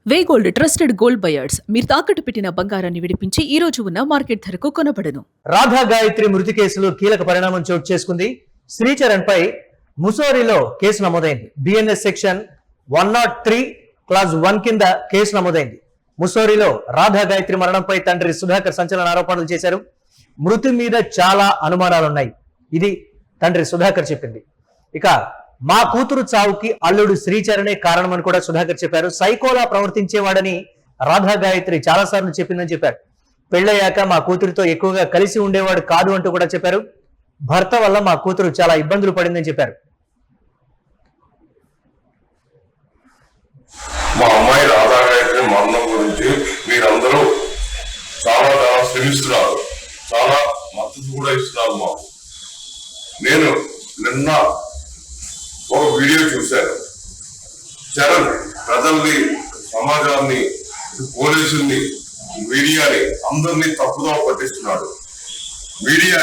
వే gold trusted gold buyers మీరు తాకట్టు పెట్టిన బంగారాన్ని విడిపించి ఈ రోజు ఉన్న మార్కెట్ ధరకు కొనబడను. రాధా గాయత్రి మృతి కేసులో కీలక పరిణామం చోటు చేసుకుంది. శ్రీచరణ్ పై ముసోరిలో కేసు నమోదైంది. బిఎన్ఎస్ సెక్షన్ 103 క్లాజ్ 1 కింద కేసు నమోదైంది. ముసోరిలో రాధా గాయత్రి మరణంపై తండ్రి సుధాకర్ సంచలన ఆరోపణలు చేశారు. మృతి మీద చాలా అనుమానాలున్నాయి. ఇది తండ్రి సుధాకర్ చెప్పింది. ఇక మా కూతురు చావుకి అల్లుడు శ్రీచరణే కారణమని కూడా సుధాకర్ చెప్పారు. సైకోలా ప్రవర్తించేవాడని రాధా గాయత్రి చాలాసార్లు చెప్పిందని చెప్పారు. పెళ్ళయ్యాక మా కూతురితో ఎక్కువగా కలిసి ఉండేవాడు కాదు అంటూ కూడా చెప్పారు. భర్త వల్ల మా కూతురు చాలా ఇబ్బందులు పడిందని చెప్పారు. మా అమ్మాయి రాధా గాయత్రి మరణం గురించి మీరందరూ చాలా శ్రమిస్తున్నారు, చాలా మద్దతు కూడా ఇస్తున్నారు మాకు. నేను నిన్న ఒక వీడియో చూశాను. చరణ్ ప్రజల్ని, సమాజాన్ని, పోలీసుల్ని, మీడియాని అందరినీ తప్పుదో పట్టిస్తున్నాడు. మీడియా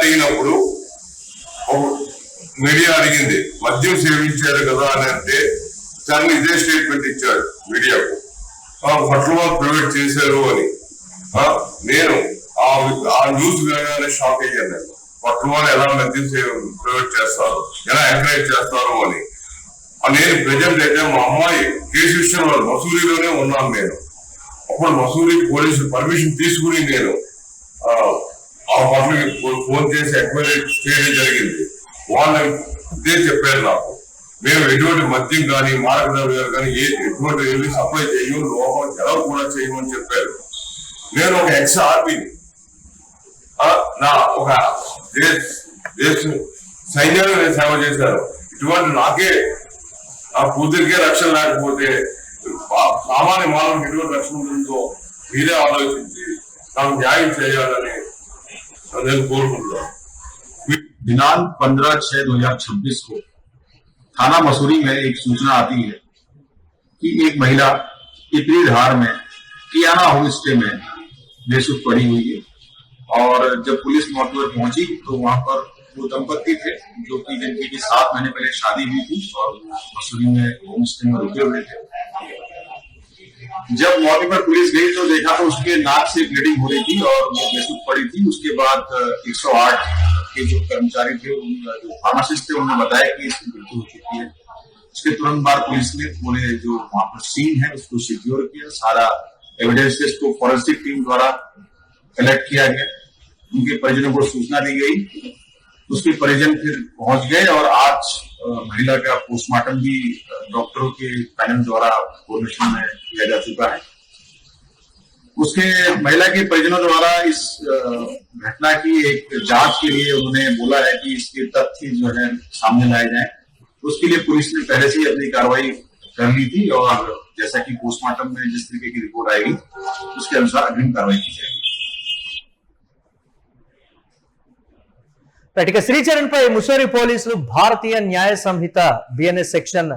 అడిగింది మద్యం సేవించారు కదా అని అంటే చరణ్ ఇదే స్టేట్మెంట్ ఇచ్చాడు మీడియాకు, పట్ల ప్రైవేట్ చేశారు అని. నేను ఆ న్యూస్ వినగానే షాక్ అయ్యాను. నేను పట్ల ఎలా మద్యం ప్రైవేట్ చేస్తారు, ఎలా ఎంకరేజ్ చేస్తారు అని. నేను ప్రజెంట్ అయితే మా అమ్మాయి కేసు విషయంలో మసూరిలోనే ఉన్నాను. నేను అప్పుడు మసూరి పోలీసులు పర్మిషన్ తీసుకుని నేను ఆ పట్లకి ఫోన్ చేసి ఎంక్వైరీ చేయడం జరిగింది. వాళ్ళు ఇదే చెప్పారు నాకు, మేము ఎటువంటి మద్యం కానీ మారక ద్రవ్యాలు కానీ ఎటువంటి వెళ్ళి సప్లై చేయము, లోపల ఎలా కూడా చేయమని చెప్పారు. నేను ఒక ఎక్స్ ఆర్మీని, నా ఒక దేశ సైన్యాన్ని నేను సేవ చేశాను. ఇటువంటి నాకే ఆ కూతురికే రక్షణ లేకపోతే సామాన్య మానవునికి ఎటువంటి రక్షణ ఉంటుందో మీరే ఆలోచించి నాకు న్యాయం చేయాలని నేను కోరుకుంటున్నాను. दिनांक 15/6/2026 को थाना मसूरी में एक सूचना आती है कि एक महिला पिपरी धार में कियाना होम स्टे में बेसुध पड़ी हुई है। और जब पुलिस मौके पर पहुंची तो वहां पर वो दंपत्ति थे जो कि जिनकी 7 महीने पहले शादी हुई थी और मसूरी में होम स्टे में रुके हुए थे। जब मौके पर पुलिस गई तो देखा तो उसके नाक से ब्लीडिंग हो रही थी और वो बेसुध पड़ी थी। उसके बाद 108 के जो कर्मचारी थे, जो फार्मासिस्ट थे, उन्होंने बताया कि इसकी मृत्यु हो चुकी है। उसके तुरंत बाद पुलिस ने पूरे जो वहां पर सीन है उसको सिक्योर किया, सारा एविडेंसेस को फॉरेंसिक टीम द्वारा कलेक्ट किया गया, उनके परिजनों को सूचना दी गई। उसके परिजन फिर पहुंच गए और आज महिला का पोस्टमार्टम भी डॉक्टरों के पैनल द्वारा कोऑर्डिनेशन में किया जा चुका है। उसके महिला के परिजनों द्वारा इस घटना की एक जांच के लिए उन्होंने बोला है कि इसके तथ्य जो है सामने लाए जाएं। उसके लिए पुलिस ने पहले से ही अपनी कार्रवाई कर ली थी और जैसा कि पोस्टमार्टम में जिस तरीके की रिपोर्ट आएगी उसके अनुसार अग्रिम कार्रवाई की जाएगी। ఇక శ్రీచరణ్ పై ముసోరి పోలీసులు భారతీయ న్యాయ సంహిత బిఎన్ఎస్ సెక్షన్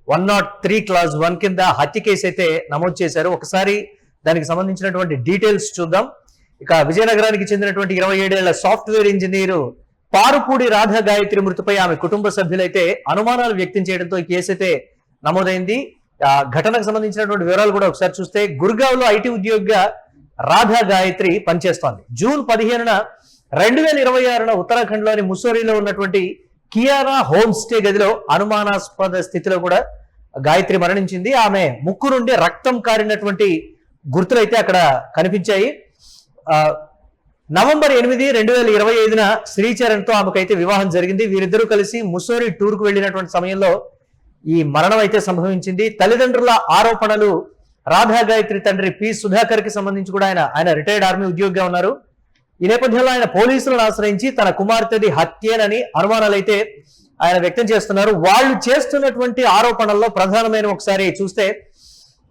103 క్లాజ్ 1 కింద హత్య కేసు అయితే నమోదు చేశారు. ఒకసారి దానికి సంబంధించినటువంటి డీటెయిల్స్ చూద్దాం. ఇక విజయనగరానికి చెందినటువంటి 27 ఏళ్ల సాఫ్ట్వేర్ ఇంజనీరు పారుపూడి రాధా గాయత్రి మృతిపై ఆమె కుటుంబ సభ్యులైతే అనుమానాలు వ్యక్తం చేయడంతో ఈ కేసు అయితే నమోదైంది. ఘటనకు సంబంధించినటువంటి వివరాలు కూడా ఒకసారి చూస్తే, గుర్గావ్లో ఐటీ ఉద్యోగిగా రాధా గాయత్రి పనిచేస్తోంది. జూన్ 15న 2026న ఉత్తరాఖండ్ లోని ముసోరిలో ఉన్నటువంటి కియానా హోమ్ స్టే గదిలో అనుమానాస్పద స్థితిలో కూడా గాయత్రి మరణించింది. ఆమె ముక్కు నుండి రక్తం కారినటువంటి గుర్తులైతే అక్కడ కనిపించాయి. నవంబర్ 8, 2025న శ్రీచరణ్ తో ఆమెకైతే వివాహం జరిగింది. వీరిద్దరూ కలిసి ముసోరి టూర్ కు వెళ్ళినటువంటి సమయంలో ఈ మరణం అయితే సంభవించింది. తల్లిదండ్రుల ఆరోపణలు, రాధా గాయత్రి తండ్రి పి సుధాకర్ కి సంబంధించి కూడా ఆయన రిటైర్డ్ ఆర్మీ ఉద్యోగిగా ఉన్నారు. ఈ నేపథ్యంలో ఆయన పోలీసులను ఆశ్రయించి తన కుమార్తెది హత్యేనని అనుమానాలు అయితే ఆయన వ్యక్తం చేస్తున్నారు. వాళ్ళు చేస్తున్నటువంటి ఆరోపణల్లో ప్రధానమైన ఒకసారి చూస్తే,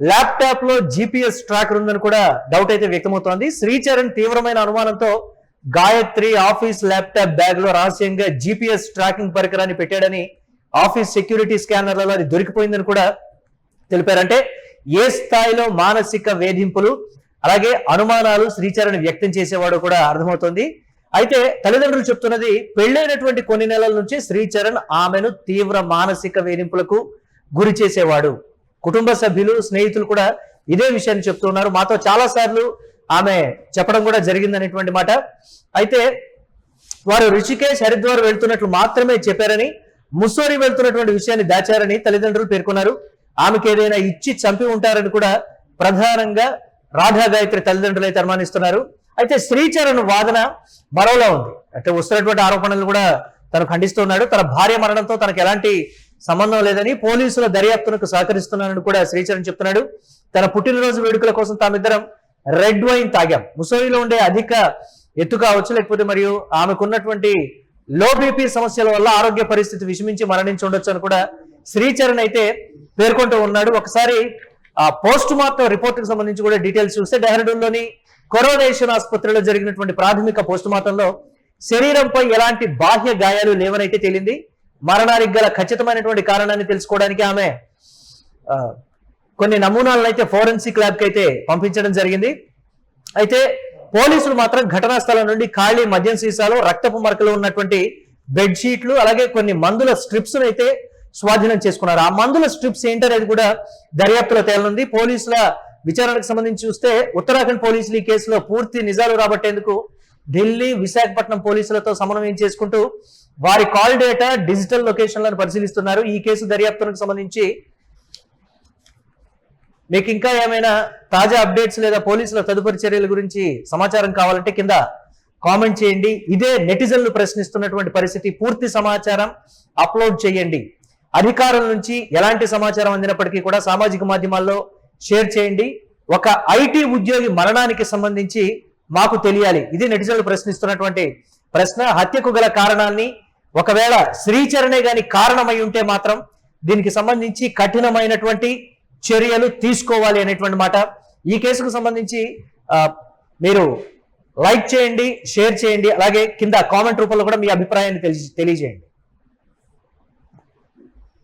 ల్యాప్టాప్ లో GPS ట్రాకర్ ఉందని కూడా డౌట్ అయితే వ్యక్తమవుతోంది. శ్రీచరణ్ తీవ్రమైన అనుమానంతో గాయత్రి ఆఫీస్ ల్యాప్టాప్ బ్యాగ్ లో రహస్యంగా GPS ట్రాకింగ్ పరికరాన్ని పెట్టాడని, ఆఫీస్ సెక్యూరిటీ స్కానర్లలో అది దొరికిపోయిందని కూడా తెలిపారంటే ఏ స్థాయిలో మానసిక వేధింపులు అలాగే అనుమానాలు శ్రీచరణ్ వ్యక్తం చేసేవాడు కూడా అర్థమవుతోంది. అయితే తల్లిదండ్రులు చెప్తున్నది, పెళ్ళైనటువంటి కొన్ని నెలల నుంచి శ్రీచరణ్ ఆమెను తీవ్ర మానసిక వేధింపులకు గురి చేసేవాడు. కుటుంబ సభ్యులు, స్నేహితులు కూడా ఇదే విషయాన్ని చెప్తున్నారు. మాతో చాలా సార్లు ఆమె చెప్పడం కూడా జరిగిందనేటువంటి మాట. అయితే వారు రిషికేశ్, హరిద్వార్ వెళ్తున్నట్లు మాత్రమే చెప్పారని, ముస్సోరి వెళ్తున్నటువంటి విషయాన్ని దాచారని తల్లిదండ్రులు పేర్కొన్నారు. ఆమెకు ఏదైనా ఇచ్చి చంపి ఉంటారని కూడా ప్రధానంగా రాధా గాయత్రి తల్లిదండ్రులు అయితే అనుమానిస్తున్నారు. అయితే శ్రీచరణ్ వాదన మరోలా ఉంది. అంటే వస్తున్నటువంటి ఆరోపణలు కూడా తను ఖండిస్తున్నాడు. తన భార్య మరణంతో తనకు ఎలాంటి సంబంధం లేదని, పోలీసుల దర్యాప్తునకు సహకరిస్తున్నానని కూడా శ్రీచరణ్ చెప్తున్నాడు. తన పుట్టినరోజు వేడుకల కోసం తామిద్దరం రెడ్ వైన్ తాగాం. ముసోరిలో ఉండే అధిక ఎత్తు కావచ్చు, లేకపోతే మరియు ఆమెకున్నటువంటి లో బీపీ సమస్యల వల్ల ఆరోగ్య పరిస్థితి విషమించి మరణించి ఉండొచ్చు అని కూడా శ్రీచరణ్ అయితే పేర్కొంటూ ఉన్నాడు. ఒకసారి ఆ పోస్ట్ మార్టం రిపోర్ట్ కి సంబంధించి కూడా డీటెయిల్స్ చూస్తే, డెహ్రాడూన్లోని కొరోనేషన్ ఆసుపత్రిలో జరిగినటువంటి ప్రాథమిక పోస్ట్ మార్టంలో శరీరంపై ఎలాంటి బాహ్య గాయాలు లేవనైతే తేలింది. మరణానికి గల ఖచ్చితమైనటువంటి కారణాన్ని తెలుసుకోవడానికి ఆమె కొన్ని నమూనాలను అయితే ఫోరెన్సిక్ ల్యాబ్ కి అయితే పంపించడం జరిగింది. అయితే పోలీసులు మాత్రం ఘటనా స్థలం నుండి ఖాళీ మద్యం సీసాలు, రక్తపు మరకలు ఉన్నటువంటి బెడ్షీట్లు, అలాగే కొన్ని మందుల స్ట్రిప్స్ అయితే స్వాధీనం చేసుకున్నారు. ఆ మందుల స్ట్రిప్స్ ఏంటనేది కూడా దర్యాప్తులో తేలనుంది. పోలీసుల విచారణకు సంబంధించి చూస్తే ఉత్తరాఖండ్ పోలీసులు ఈ కేసులో పూర్తి నిజాలు రాబట్టేందుకు ఢిల్లీ, విశాఖపట్నం పోలీసులతో సమన్వయం చేసుకుంటూ వారి కాల్ డేటా, డిజిటల్ లొకేషన్లను పరిశీలిస్తున్నారు. ఈ కేసు దర్యాప్తులకు సంబంధించి మీకు ఇంకా ఏమైనా తాజా అప్డేట్స్ లేదా పోలీసుల తదుపరి చర్యల గురించి సమాచారం కావాలంటే కింద కామెంట్ చేయండి. ఇదే నెటిజన్లు ప్రశ్నిస్తున్నటువంటి పరిస్థితి. పూర్తి సమాచారం అప్లోడ్ చేయండి. అధికారుల నుంచి ఎలాంటి సమాచారం అందినప్పటికీ కూడా సామాజిక మాధ్యమాల్లో షేర్ చేయండి. ఒక ఐటీ ఉద్యోగి మరణానికి సంబంధించి మాకు తెలియాలి. ఇది నెటిజన్లు ప్రశ్నిస్తున్నటువంటి ప్రశ్న. హత్యకు గల కారణాన్ని ఒకవేళ శ్రీచరణే గాని కారణమై ఉంటే మాత్రం దీనికి సంబంధించి కఠినమైనటువంటి చర్యలు తీసుకోవాలి అనేటువంటి మాట. ఈ కేసుకు సంబంధించి మీరు లైక్ చేయండి, షేర్ చేయండి, అలాగే కింద కామెంట్ రూపంలో కూడా మీ అభిప్రాయాన్ని తెలియజేయండి.